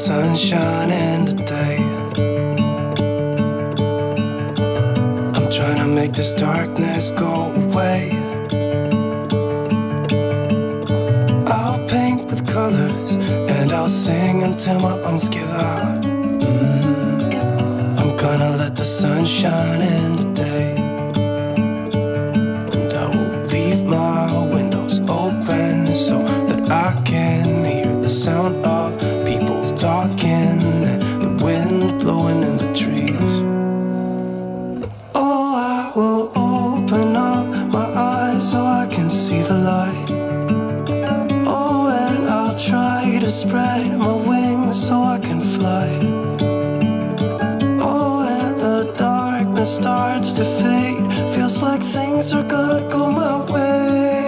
sunshine in the day. I'm trying to make this darkness go away. I'll paint with colors and I'll sing until my lungs give out. I'm gonna let the sun shine in the day. And I will leave my windows open so that I can hear the sound of people talking and the wind blowing in the trees. Oh, I will open up my eyes so I can see the light. Oh, and I'll try to spread my wings so I can fly. Oh, and the darkness starts to fade. Feels like things are gonna go my way.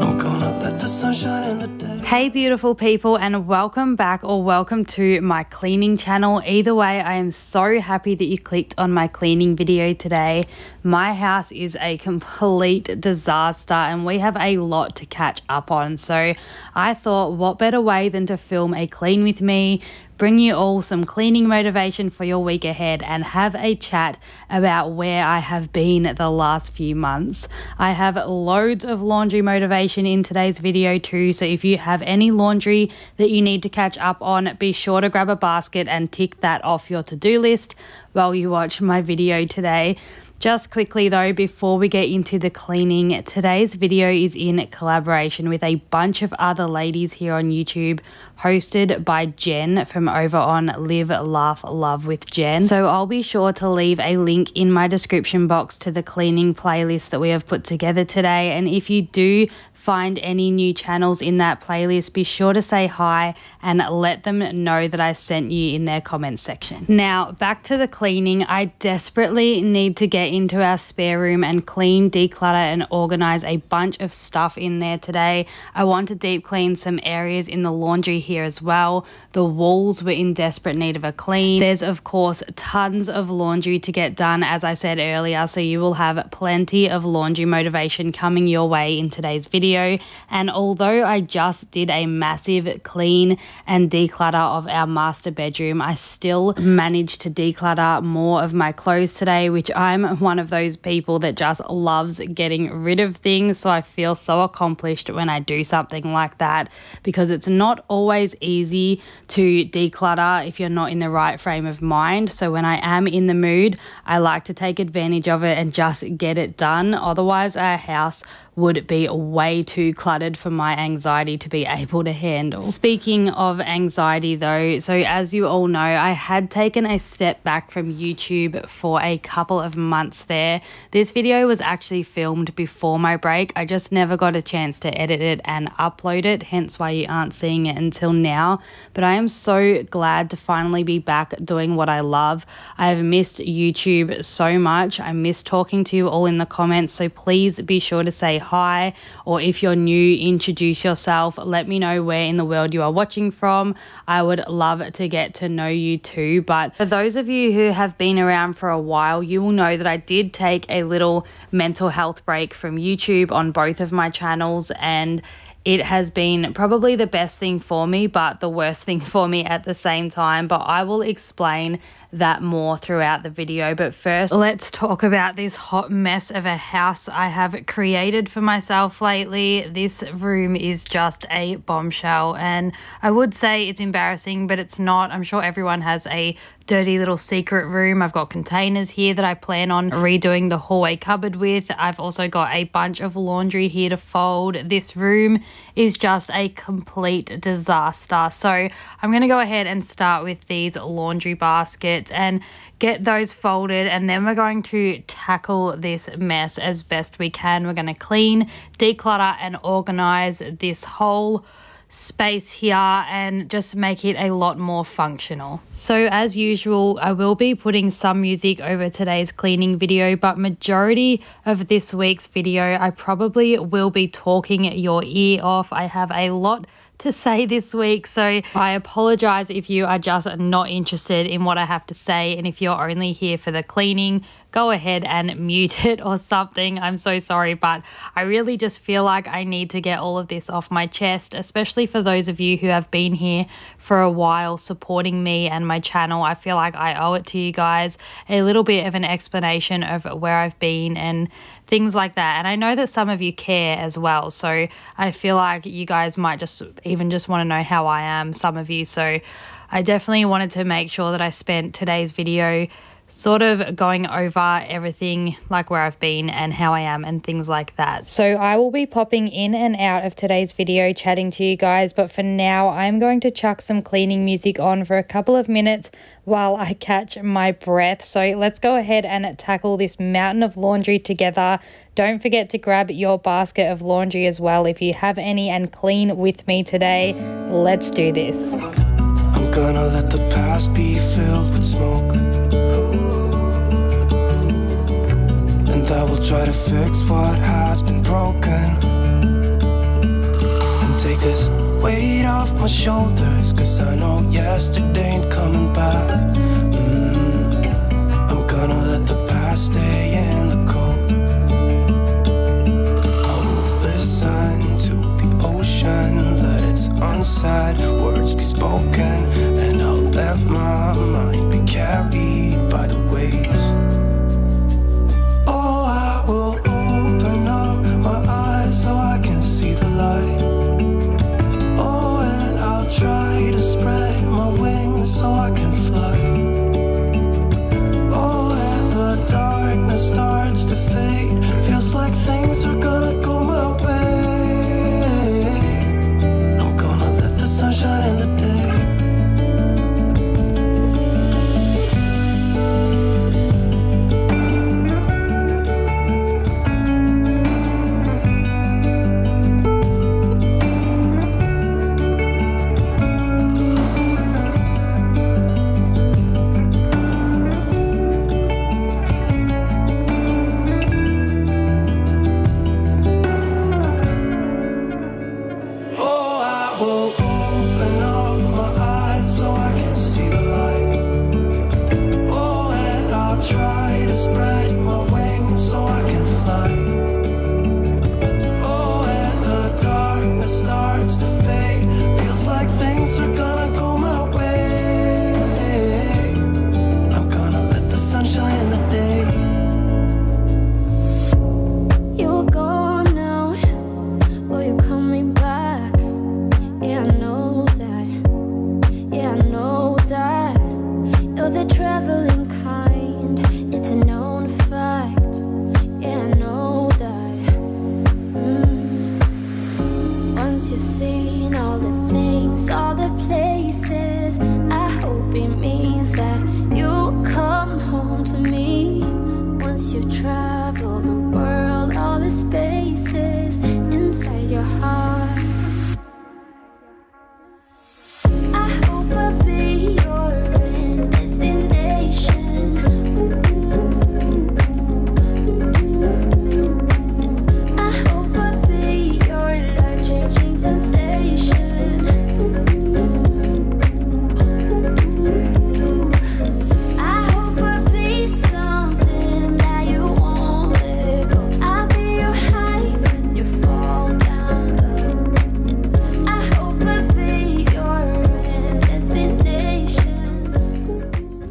I'm gonna let the sun shine in the day. Hey beautiful people, and welcome back or welcome to my cleaning channel. Either way, I am so happy that you clicked on my cleaning video today. My house is a complete disaster and we have a lot to catch up on. So I thought, what better way than to film a clean with me, bring you all some cleaning motivation for your week ahead, and have a chat about where I have been the last few months. I have loads of laundry motivation in today's video too, so if you have any laundry that you need to catch up on, be sure to grab a basket and tick that off your to-do list while you watch my video today. Just quickly though, before we get into the cleaning, today's video is in collaboration with a bunch of other ladies here on YouTube, hosted by Jen from over on Live, Laugh, Love with Jen. So I'll be sure to leave a link in my description box to the cleaning playlist that we have put together today. And if you do find any new channels in that playlist, be sure to say hi and let them know that I sent you in their comments section. Now back to the cleaning. I desperately need to get into our spare room and clean, declutter and organize a bunch of stuff in there today. I want to deep clean some areas in the laundry here as well. The walls were in desperate need of a clean. There's of course tons of laundry to get done, as I said earlier, so you will have plenty of laundry motivation coming your way in today's video. And although I just did a massive clean and declutter of our master bedroom, I still managed to declutter more of my clothes today, which I'm one of those people that just loves getting rid of things. So I feel so accomplished when I do something like that, because it's not always easy to declutter if you're not in the right frame of mind. So when I am in the mood, I like to take advantage of it and just get it done. Otherwise, our house would be way too cluttered for my anxiety to be able to handle. Speaking of anxiety though, so as you all know, I had taken a step back from YouTube for a couple of months there. This video was actually filmed before my break. I just never got a chance to edit it and upload it, hence why you aren't seeing it until now. But I am so glad to finally be back doing what I love. I have missed YouTube so much. I miss talking to you all in the comments, so please be sure to say hi, or if you're new, introduce yourself. Let me know where in the world you are watching from. I would love to get to know you too. But for those of you who have been around for a while, you will know that I did take a little mental health break from YouTube on both of my channels, and it has been probably the best thing for me, but the worst thing for me at the same time. But I will explain that more throughout the video. But first, let's talk about this hot mess of a house I have created for myself lately. This room is just a bombshell, and I would say it's embarrassing, but it's not. I'm sure everyone has a dirty little secret room. I've got containers here that I plan on redoing the hallway cupboard with. I've also got a bunch of laundry here to fold. This room is just a complete disaster. So I'm going to go ahead and start with these laundry baskets and get those folded, and then we're going to tackle this mess as best we can. We're going to clean, declutter and organize this whole space here and just make it a lot more functional. So as usual, I will be putting some music over today's cleaning video, but majority of this week's video I probably will be talking your ear off. I have a lot to say this week, so I apologize if you are just not interested in what I have to say, and if you're only here for the cleaning, go ahead and mute it or something. I'm so sorry, but I really just feel like I need to get all of this off my chest, especially for those of you who have been here for a while supporting me and my channel. I feel like I owe it to you guys a little bit of an explanation of where I've been and things like that. And I know that some of you care as well, so I feel like you guys might just want to know how I am, some of you. So I definitely wanted to make sure that I spent today's video sort of going over everything, like where I've been and how I am and things like that. So I will be popping in and out of today's video chatting to you guys, but for now I'm going to chuck some cleaning music on for a couple of minutes while I catch my breath. So let's go ahead and tackle this mountain of laundry together. Don't forget to grab your basket of laundry as well if you have any, and clean with me today. Let's do this. I'm gonna let the past be filled with smoke, and I will try to fix what has been broken, and take this weight off my shoulders, cause I know yesterday ain't coming back. I'm gonna let the past stay in the cold. I will listen to the ocean, let its unsaid words be spoken, and I'll let my mind be carried by the waves. Oh, I will open up my eyes so I can see the light. Oh, and I'll try to spread my wings so I can fly. Oh, and the darkness starts to fade, feels like things are gonna go my way. I'm gonna let the sun shine in the day.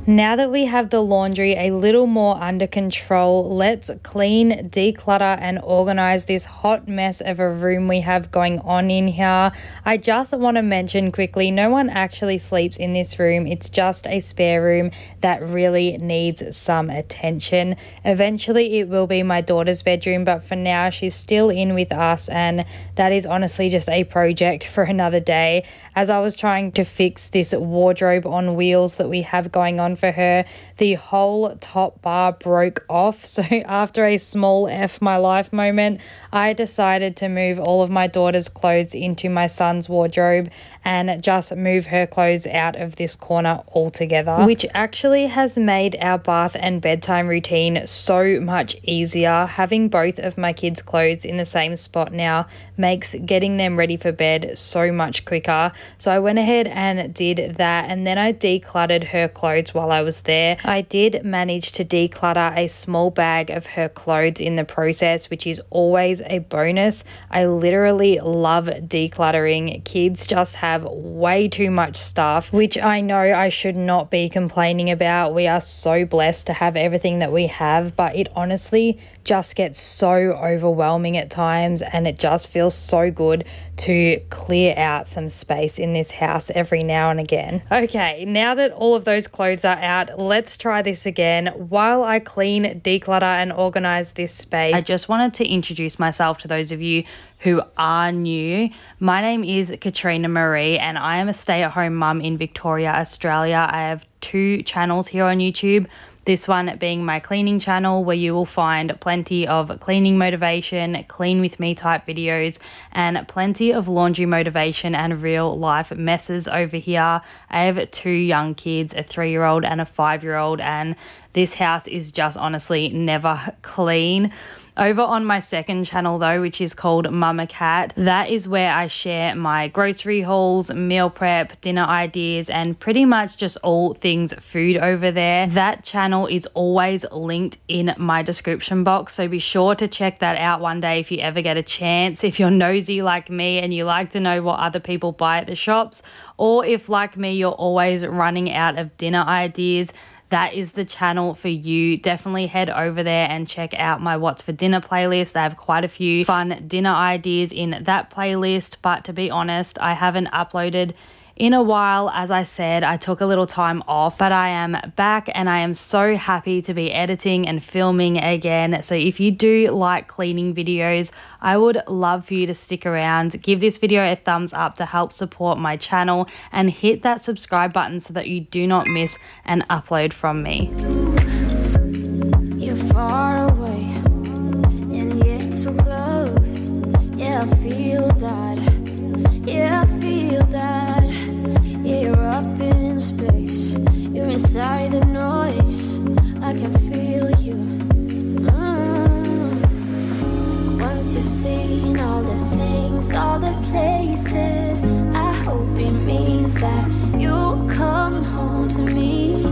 Now that we have the laundry a little more under control, let's clean, declutter and organize this hot mess of a room we have going on in here. I just want to mention quickly, no one actually sleeps in this room. It's just a spare room that really needs some attention. Eventually it will be my daughter's bedroom, but for now she's still in with us, and that is honestly just a project for another day. As I was trying to fix this wardrobe on wheels that we have going on for her, the whole top bar broke off. So after a small F my life moment, I decided to move all of my daughter's clothes into my son's wardrobe and just move her clothes out of this corner altogether, which actually has made our bath and bedtime routine so much easier. Having both of my kids' clothes in the same spot now makes getting them ready for bed so much quicker. So I went ahead and did that, and then I decluttered her clothes while I was there. I did manage to declutter a small bag of her clothes in the process, which is always a bonus. I literally love decluttering. Kids just have way too much stuff, which I know I should not be complaining about. We are so blessed to have everything that we have, but it honestly just gets so overwhelming at times, and it just feels so good to clear out some space in this house every now and again. Okay, now that all of those clothes are out, let's try this again. While I clean, declutter, and organize this space, I just wanted to introduce myself to those of you who are new. My name is Katrina Marie, and I am a stay-at-home mum in Victoria, Australia. I have 2 channels here on YouTube. This one being my cleaning channel, where you will find plenty of cleaning motivation, clean with me type videos, and plenty of laundry motivation and real life messes over here. I have 2 young kids, a 3-year-old and a 5-year-old, and this house is just honestly never clean. Over on my second channel though, which is called Mama Cat, that is where I share my grocery hauls, meal prep, dinner ideas, and pretty much just all things food over there. That channel is always linked in my description box, so be sure to check that out one day if you ever get a chance. If you're nosy like me and you like to know what other people buy at the shops, or if like me you're always running out of dinner ideas, that is the channel for you. Definitely head over there and check out my What's for Dinner playlist. I have quite a few fun dinner ideas in that playlist, but to be honest, I haven't uploaded in a while. As I said, I took a little time off, but I am back and I am so happy to be editing and filming again. So if you do like cleaning videos, I would love for you to stick around. Give this video a thumbs up to help support my channel, and hit that subscribe button so that you do not miss an upload from me. You're far away and yet so close. Yeah, I feel that. Yeah, I feel that. Yeah, you're up in space. You're inside the noise. I can feel you. Once you've seen all the things, all the places, I hope it means that you'll come home to me.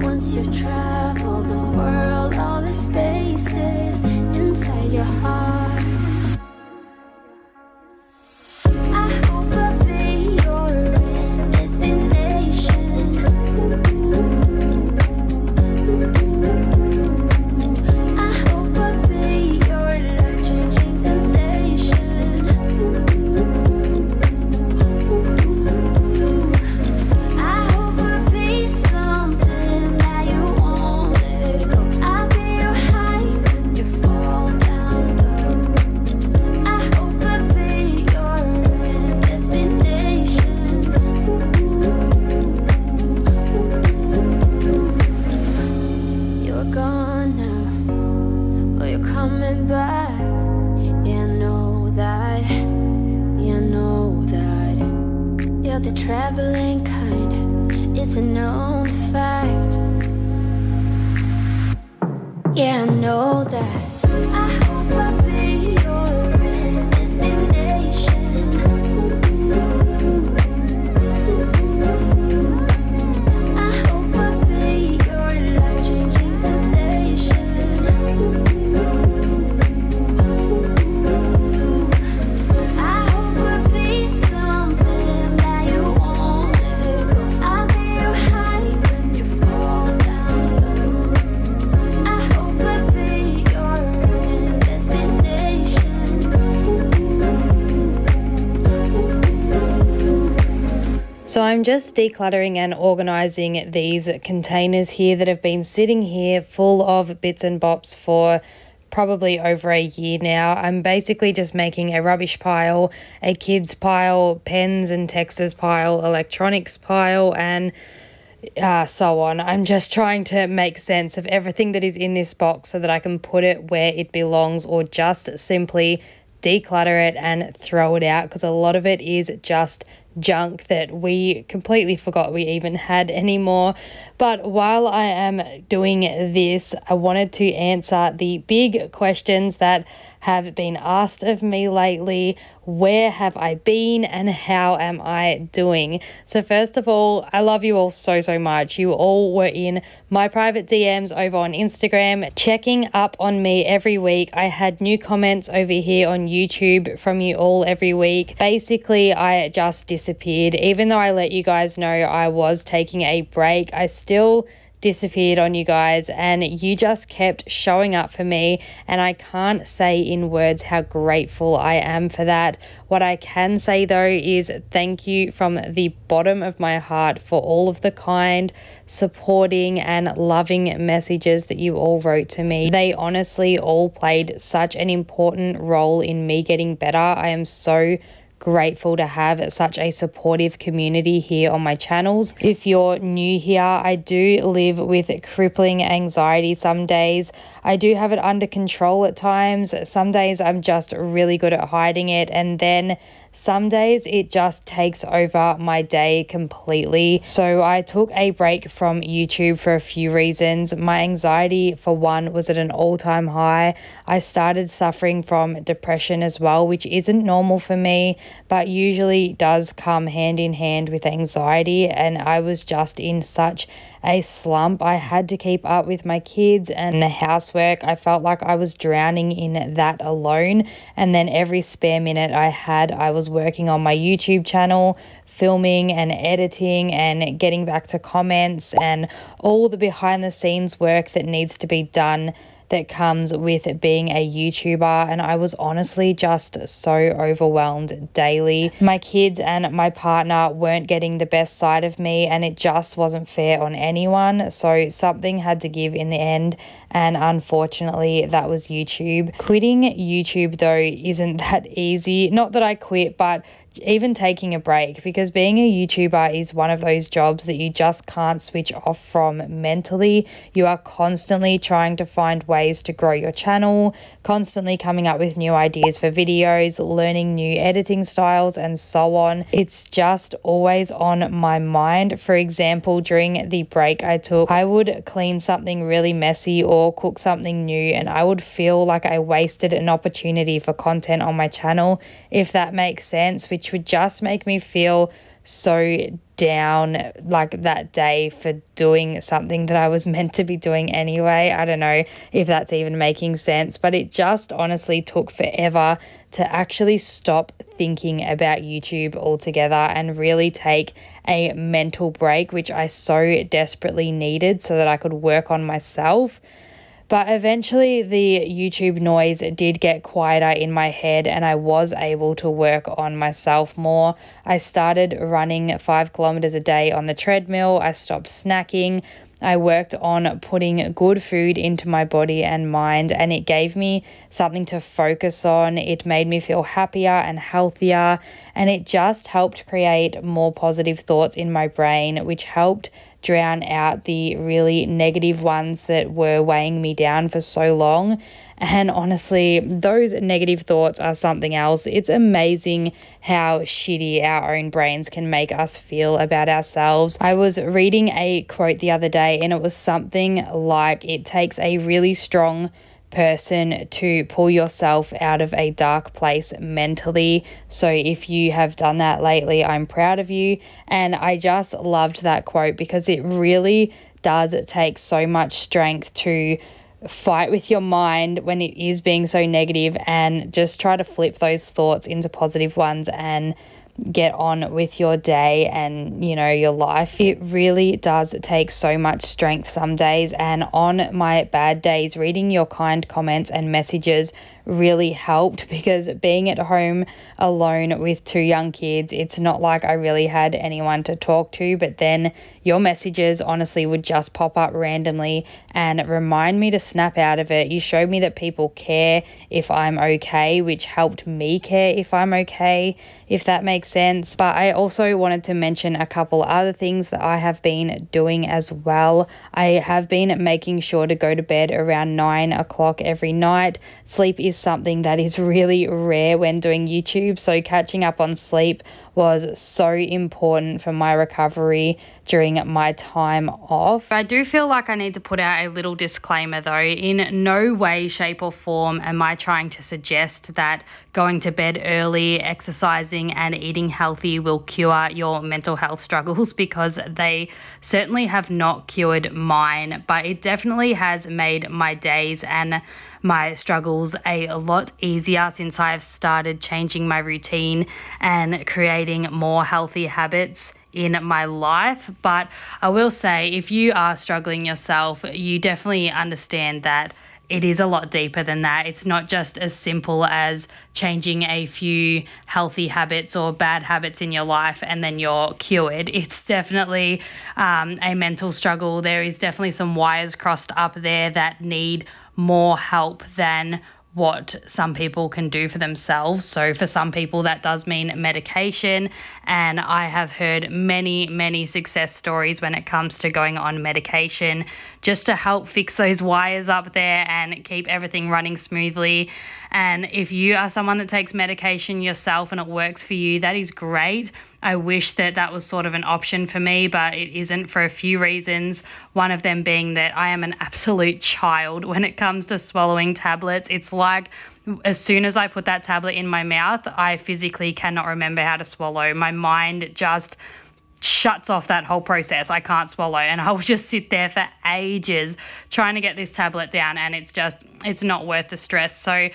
Once you've traveled the world, all the spaces inside your heart. The traveling kind, it's a known fact. Yeah, I know that. I hope I'll be your destination. I hope I'll be your life-changing sensation. I hope I'll be something that you won't let go. I'll be your high when you fall down low. I hope I'll be your destination. So I'm just decluttering and organizing these containers here that have been sitting here full of bits and bops for probably over a year now. I'm basically just making a rubbish pile, a kids pile, pens and texters pile, electronics pile, and so on. I'm just trying to make sense of everything that is in this box so that I can put it where it belongs, or just simply declutter it and throw it out, because a lot of it is just junk that we completely forgot we even had anymore. But while I am doing this, I wanted to answer the big questions that have been asked of me lately. Where have I been and how am I doing? So first of all, I love you all so much. You all were in my private DMs over on Instagram, checking up on me every week. I had new comments over here on YouTube from you all every week. Basically, I just disappeared. Even though I let you guys know I was taking a break, I still disappeared on you guys, and you just kept showing up for me, and I can't say in words how grateful I am for that. What I can say though is thank you from the bottom of my heart for all of the kind, supporting and loving messages that you all wrote to me. They honestly all played such an important role in me getting better. I am so grateful to have such a supportive community here on my channels. If you're new here, I do live with crippling anxiety some days. I do have it under control at times. Some days I'm just really good at hiding it, and then some days it just takes over my day completely. So I took a break from YouTube for a few reasons. My anxiety, for one, was at an all-time high. I started suffering from depression as well, which isn't normal for me, but usually does come hand in hand with anxiety, and I was just in such a slump. I had to keep up with my kids and the housework. I felt like I was drowning in that alone, and then every spare minute I had, I was working on my YouTube channel, filming and editing and getting back to comments and all the behind the scenes work that needs to be done that comes with being a YouTuber, and I was honestly just so overwhelmed daily. My kids and my partner weren't getting the best side of me, and it just wasn't fair on anyone, so something had to give in the end, and unfortunately that was YouTube. Quitting YouTube though isn't that easy. Not that I quit, but even taking a break, because being a YouTuber is one of those jobs that you just can't switch off from mentally. You are constantly trying to find ways to grow your channel, constantly coming up with new ideas for videos, learning new editing styles and so on. It's just always on my mind. For example, during the break I took, I would clean something really messy or cook something new, and I would feel like I wasted an opportunity for content on my channel, if that makes sense, which would just make me feel so down like that day for doing something that I was meant to be doing anyway. I don't know if that's even making sense, but it just honestly took forever to actually stop thinking about YouTube altogether and really take a mental break, which I so desperately needed so that I could work on myself. But eventually the YouTube noise did get quieter in my head, and I was able to work on myself more. I started running 5 kilometers a day on the treadmill. I stopped snacking. I worked on putting good food into my body and mind, and it gave me something to focus on. It made me feel happier and healthier, and it just helped create more positive thoughts in my brain, which helped drown out the really negative ones that were weighing me down for so long. And honestly, those negative thoughts are something else. It's amazing how shitty our own brains can make us feel about ourselves. I was reading a quote the other day, and it was something like, it takes a really strong person to pull yourself out of a dark place mentally. So if you have done that lately, I'm proud of you. And I just loved that quote, because it really does take so much strength to fight with your mind when it is being so negative, and just try to flip those thoughts into positive ones and get on with your day and, you know, your life. It really does take so much strength some days, and on my bad days, reading your kind comments and messages really helped, because being at home alone with 2 young kids, it's not like I really had anyone to talk to. But then your messages honestly would just pop up randomly and remind me to snap out of it. You showed me that people care if I'm okay, which helped me care if I'm okay, if that makes sense. But I also wanted to mention a couple other things that I have been doing as well. I have been making sure to go to bed around 9 o'clock every night. Sleep is something that is really rare when doing YouTube, so catching up on sleep was so important for my recovery during my time off. I do feel like I need to put out a little disclaimer though. In no way, shape or form am I trying to suggest that going to bed early, exercising and eating healthy will cure your mental health struggles, because they certainly have not cured mine, but it definitely has made my days and my struggles a lot easier since I've started changing my routine and creating more healthy habits in my life. But I will say, if you are struggling yourself, you definitely understand that it is a lot deeper than that. It's not just as simple as changing a few healthy habits or bad habits in your life and then you're cured. It's definitely a mental struggle. There is definitely some wires crossed up there that need more help than what some people can do for themselves. So for some people that does mean medication, and I have heard many success stories when it comes to going on medication just to help fix those wires up there and keep everything running smoothly. And if you are someone that takes medication yourself and it works for you, that is great. I wish that that was sort of an option for me, but it isn't, for a few reasons. One of them being that I am an absolute child when it comes to swallowing tablets. It's like as soon as I put that tablet in my mouth, I physically cannot remember how to swallow. My mind just shuts off that whole process. I can't swallow, and I will just sit there for ages trying to get this tablet down, and it's not worth the stress. So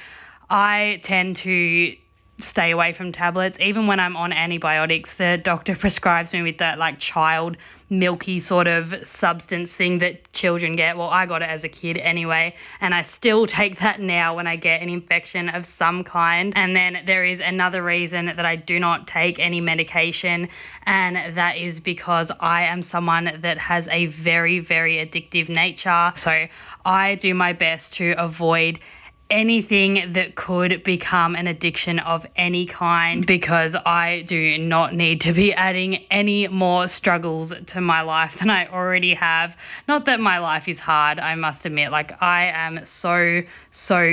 I tend to stay away from tablets. Even when I'm on antibiotics, the doctor prescribes me with that like child milky sort of substance thing that children get. Well, I got it as a kid anyway, and I still take that now when I get an infection of some kind. And then there is another reason that I do not take any medication, and that is because I am someone that has a very addictive nature. So I do my best to avoid anything that could become an addiction of any kind, because I do not need to be adding any more struggles to my life than I already have. Not that my life is hard, I must admit. Like, I am so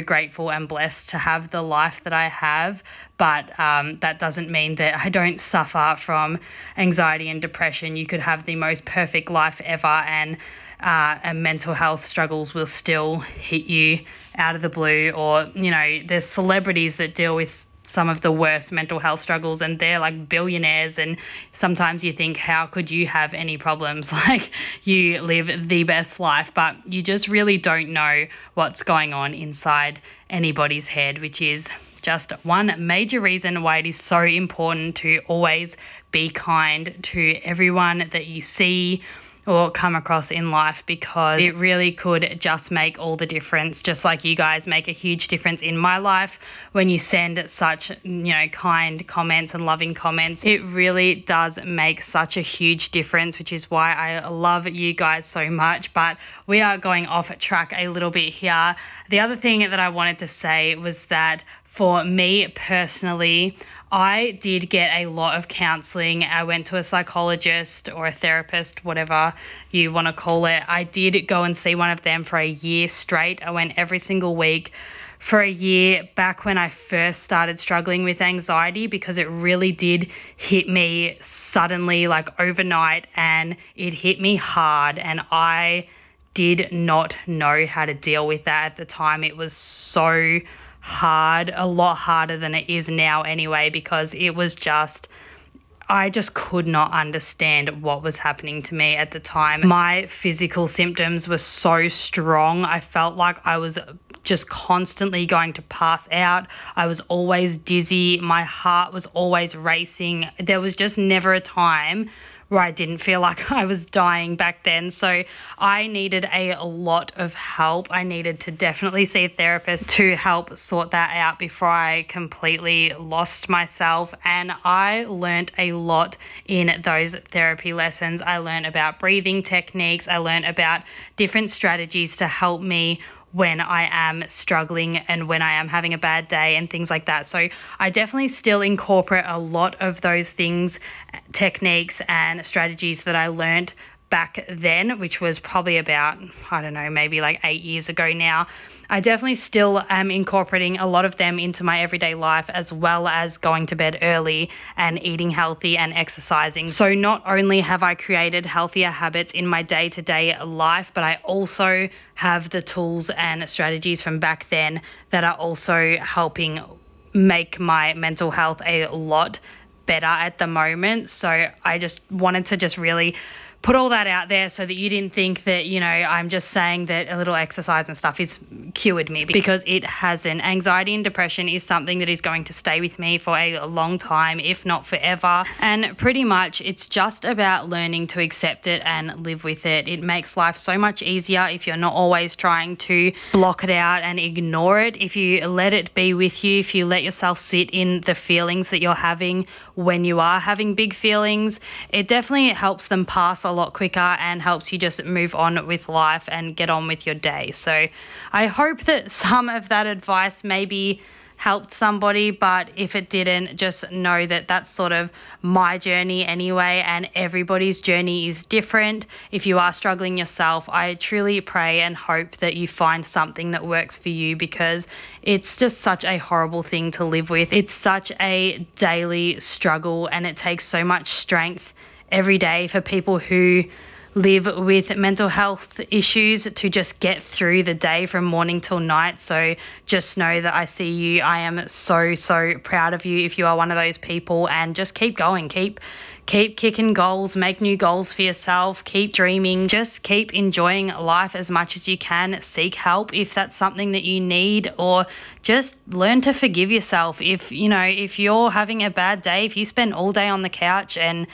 grateful and blessed to have the life that I have, but that doesn't mean that I don't suffer from anxiety and depression. You could have the most perfect life ever, and mental health struggles will still hit you out of the blue. Or, you know, there's celebrities that deal with some of the worst mental health struggles, and they're like billionaires, and sometimes you think, how could you have any problems? Like, you live the best life, but you just really don't know what's going on inside anybody's head, which is just one major reason why it is so important to always be kind to everyone that you see or come across in life, because it really could just make all the difference. Just like you guys make a huge difference in my life when you send such, kind comments and loving comments. It really does make such a huge difference, which is why I love you guys so much. But we are going off track a little bit here. The other thing that I wanted to say was that for me personally, I did get a lot of counseling. I went to a psychologist or a therapist, whatever you want to call it. I did go and see one of them for a year straight. I went every single week for a year back when I first started struggling with anxiety, because it really did hit me suddenly, like overnight, and it hit me hard, and I did not know how to deal with that at the time. It was so hard, a lot harder than it is now anyway, because it was just, I just could not understand what was happening to me at the time. My physical symptoms were so strong. I felt like I was just constantly going to pass out. I was always dizzy. My heart was always racing. There was just never a time where I didn't feel like I was dying back then. So I needed a lot of help. I needed to definitely see a therapist to help sort that out before I completely lost myself. And I learned a lot in those therapy lessons. I learned about breathing techniques. I learned about different strategies to help me when I am struggling and when I am having a bad day and things like that. So I definitely still incorporate a lot of those things, techniques and strategies that I learned back then, which was probably about, I don't know, maybe like 8 years ago now. I definitely still am incorporating a lot of them into my everyday life, as well as going to bed early and eating healthy and exercising. So not only have I created healthier habits in my day-to-day life, but I also have the tools and strategies from back then that are also helping make my mental health a lot better at the moment. So I just wanted to just really put all that out there so that you didn't think that, you know, I'm just saying that a little exercise and stuff is cured me, because it hasn't. Anxiety and depression is something that is going to stay with me for a long time, if not forever. And pretty much it's just about learning to accept it and live with it. It makes life so much easier if you're not always trying to block it out and ignore it. If you let it be with you, if you let yourself sit in the feelings that you're having when you are having big feelings, it definitely helps them pass a lot quicker and helps you just move on with life and get on with your day. So I hope that some of that advice maybe helped somebody, but if it didn't, just know that that's sort of my journey anyway, and everybody's journey is different. If you are struggling yourself, I truly pray and hope that you find something that works for you, because it's just such a horrible thing to live with. It's such a daily struggle, and it takes so much strength every day for people who live with mental health issues to just get through the day from morning till night. So just know that I see you. I am so proud of you if you are one of those people, and just keep going. Keep kicking goals, make new goals for yourself, keep dreaming, just keep enjoying life as much as you can. Seek help if that's something that you need, or just learn to forgive yourself. If you're having a bad day, if you spend all day on the couch and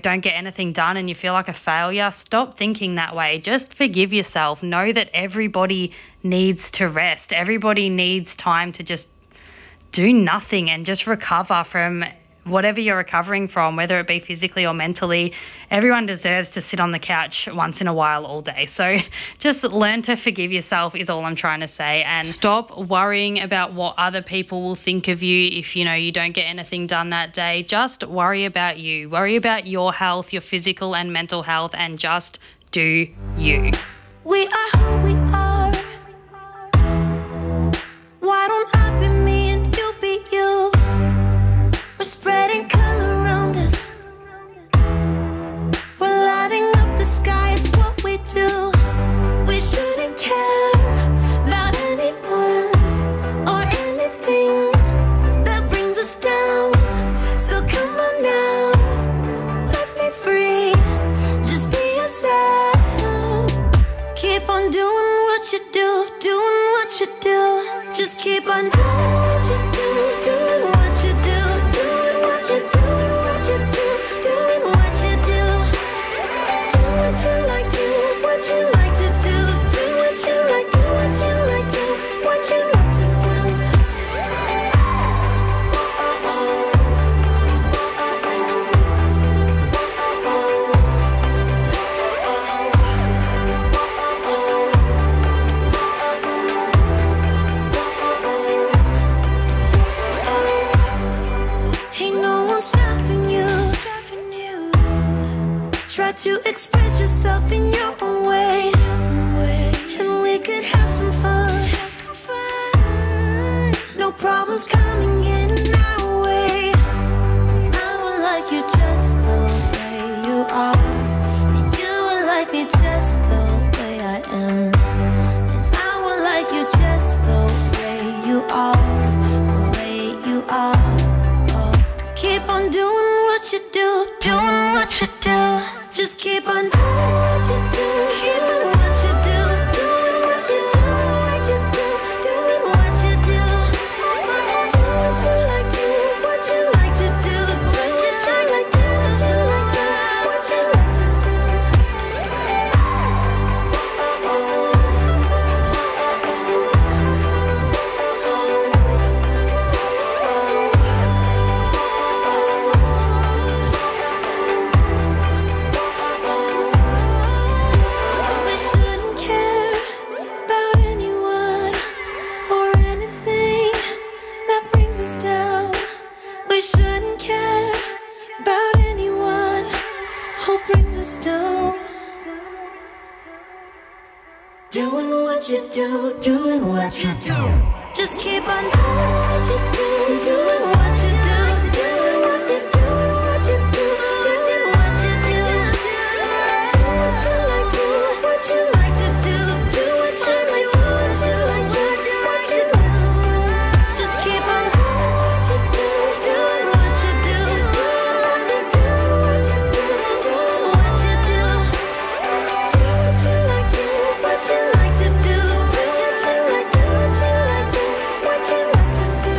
don't get anything done and you feel like a failure, stop thinking that way. Just forgive yourself. Know that everybody needs to rest. Everybody needs time to just do nothing and just recover from whatever you're recovering from, whether it be physically or mentally. Everyone deserves to sit on the couch once in a while all day. So just learn to forgive yourself is all I'm trying to say, and stop worrying about what other people will think of you if you don't get anything done that day. Just worry about you. Worry about your health, your physical and mental health, and just do you. We are who we are. Why don't I be me and you be you? We're spreading color around us. We're lighting up the sky, it's what we do. We shouldn't care about anyone or anything that brings us down. So come on now, let's be free. Just be yourself. Keep on doing what you do, doing what you do. Just keep on doing what you do, doing what you do. What you like to do, do what you like, do what you like, do what you like to do. Ain't no one stopping you. Try to express yourself in your own way, and we could have some fun. No problems coming in our way. I would like you just the way you are, and you would like me just the way I am, and I would like you just the way you are, the way you are. Keep on doing what you do, doing what you do. Just keep on doing what you do, doing what you do, doing what you do, what you do, doing what you do. Do what you like, do what you like to do, do what you like, do what you like, do what always do. Doing what you do, doing what you do. Just keep on doing what you do, doing what you do, doing what you do, doing what you do, doing what you do. Do what you like, do what you like to do, do what you like, do what you like, do what you like to do. Just keep on doing what you do, doing what you do, doing what you do, what you do, doing what you do. Do what you like, do what you like to do, do what you like, do what you like, do what you like to do.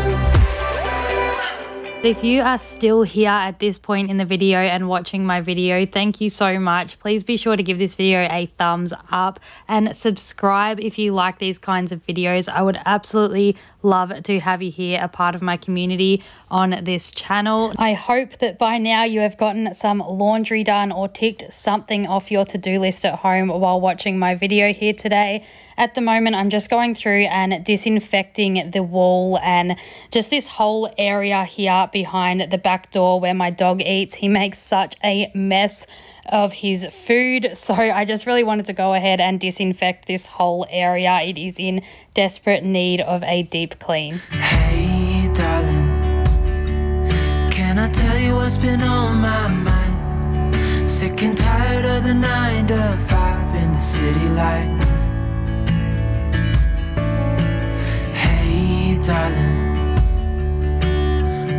If you are still here at this point in the video and watching my video, thank you so much. Please be sure to give this video a thumbs up and subscribe if you like these kinds of videos. I would absolutely love to have you here, a part of my community on this channel. I hope that by now you have gotten some laundry done or ticked something off your to-do list at home while watching my video here today. At the moment, I'm just going through and disinfecting the wall and just this whole area here behind the back door where my dog eats. He makes such a mess of his food, so I just really wanted to go ahead and disinfect this whole area. It is in desperate need of a deep clean. Hey darling, can I tell you what's been on my mind? Sick and tired of the 9 to 5 in the city life. Hey darling,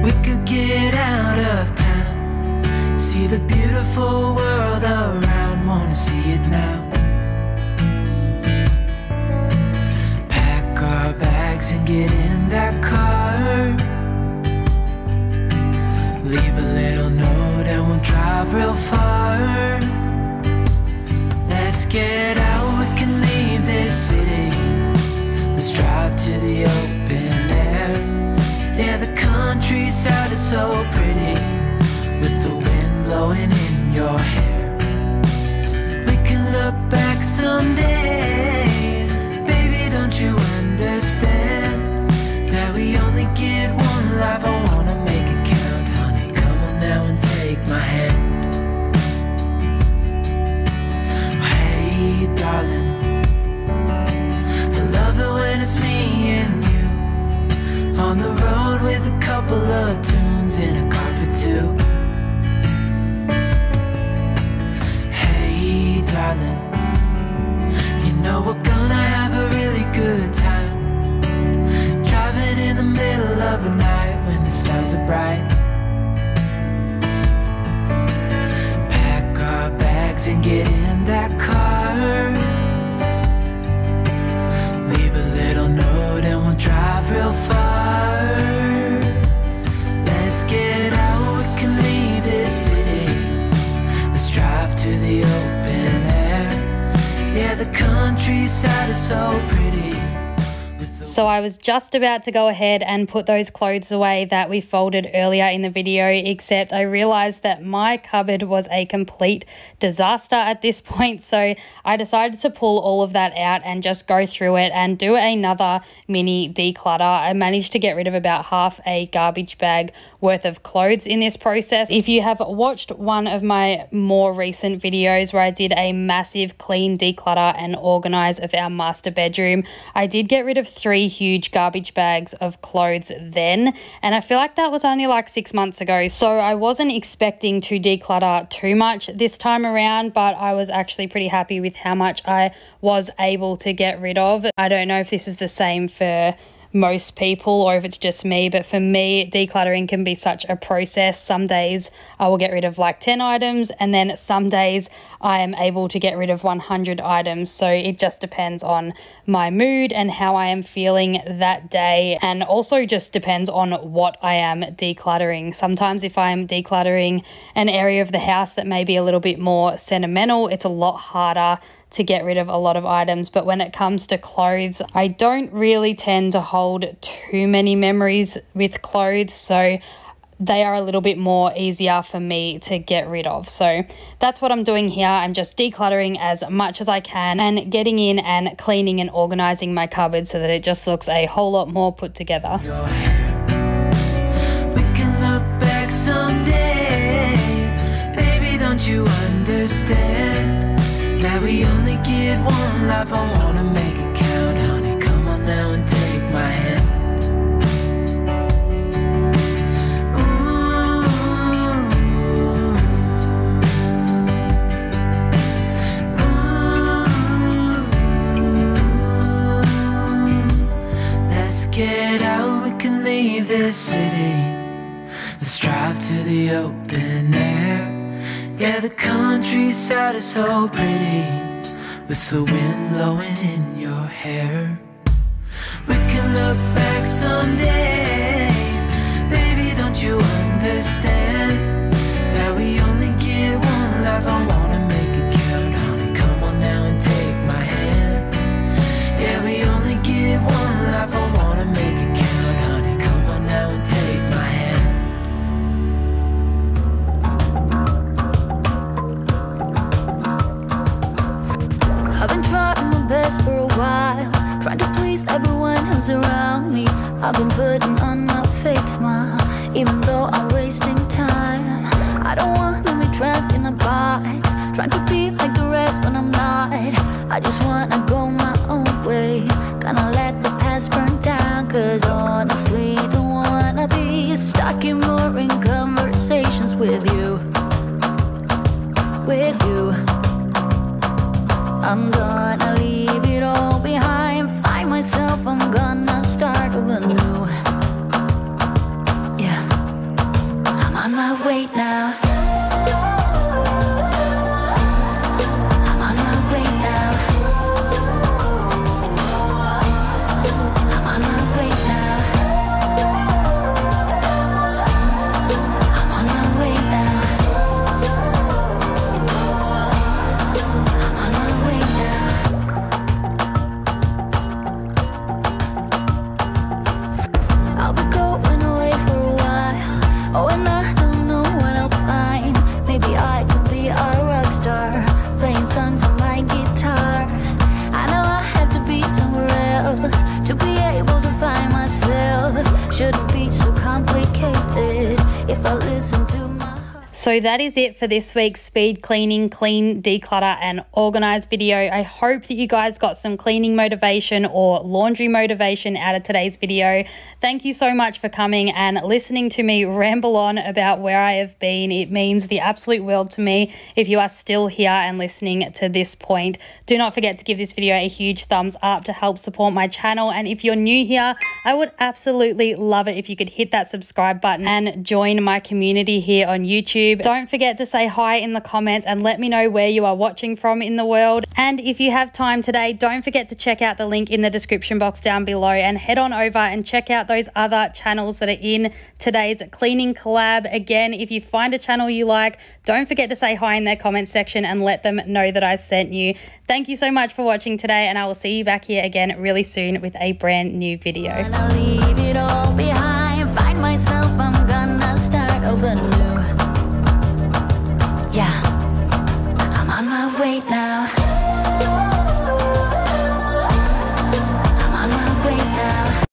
we could get out of town, see the beautiful world around, wanna see it now. Pack our bags and get in that car, leave a little note and we'll drive real far. Let's get out, we can leave this city, let's drive to the open air. Yeah, the countryside is so pretty, with the wind blowing in your hair. We can look back someday, baby, don't you understand that we only get one life? I wanna make it count, honey, come on now and take my hand. Hey darling, I love it when it's me and you on the road with a couple of tunes in a car for two. Hey darling, you know we're gonna have a really good time, driving in the middle of the night when the stars are bright. Pack our bags and get in that car, leave a little note and we'll drive real far. Let's get out, we can leave this city, let's drive to the open air. Yeah, the countryside is so pretty. So I was just about to go ahead and put those clothes away that we folded earlier in the video, except I realized that my cupboard was a complete disaster at this point. So I decided to pull all of that out and just go through it and do another mini declutter. I managed to get rid of about half a garbage bag worth of clothes in this process. If you have watched one of my more recent videos where I did a massive clean, declutter and organize of our master bedroom, I did get rid of 3 huge garbage bags of clothes then, and I feel like that was only like 6 months ago, so I wasn't expecting to declutter too much this time around, but I was actually pretty happy with how much I was able to get rid of. I don't know if this is the same for most people or if it's just me, but for me, decluttering can be such a process. Some days I will get rid of like 10 items, and then some days I am able to get rid of 100 items. So it just depends on my mood and how I am feeling that day, and also just depends on what I am decluttering. Sometimes if I'm decluttering an area of the house that may be a little bit more sentimental, it's a lot harder to get rid of a lot of items. But when it comes to clothes, I don't really tend to hold too many memories with clothes, so they are a little bit more easier for me to get rid of. So that's what I'm doing here. I'm just decluttering as much as I can and getting in and cleaning and organizing my cupboard so that it just looks a whole lot more put together. We can look back someday, baby, don't you understand life, I wanna make it count. Honey, come on now and take my hand. Let's get out, we can leave this city. Let's drive to the open air. Yeah, the countryside is so pretty, with the wind blowing in your hair. We can look back someday. Baby, don't you understand that we only get one life? I wanna make it count. Honey, come on now and take my hand. Yeah, we only get one life. I wanna make it count. Honey, come on now and take my hand. I've been trying my best for a while, trying to please everyone who's around me. I've been putting on my fake smile, even though I'm wasting time. I don't want to be trapped in a box, trying to be like the rest when I'm not. I just wanna go my own way, gonna let the past burn down. Cause honestly, don't wanna be stuck in boring conversations with you. With you, I'm gonna leave it all behind, find myself, I'm gonna start over new. Yeah, I'm on my way now. I'm on my way now. I'm on my way now. I'm on my way now. I'm on my way now. I'll be going away for a while. Oh, and I don't know what I'll find. Maybe I can be a rock star, playing songs on my guitar. I know I have to be somewhere else to be able to find myself. Shouldn't be so complicated if I listen to my heart. So that is it for this week's speed cleaning, clean, declutter and organize video. I hope that you guys got some cleaning motivation or laundry motivation out of today's video. Thank you so much for coming and listening to me ramble on about where I have been. It means the absolute world to me if you are still here and listening to this point. Do not forget to give this video a huge thumbs up to help support my channel. And if you're new here, I would absolutely love it if you could hit that subscribe button and join my community here on YouTube. Don't forget to say hi in the comments and let me know where you are watching from in the world. And if you have time today, don't forget to check out the link in the description box down below and head on over and check out those other channels that are in today's cleaning collab. Again, if you find a channel you like, don't forget to say hi in their comment section and let them know that I sent you. Thank you so much for watching today, and I will see you back here again really soon with a brand new video.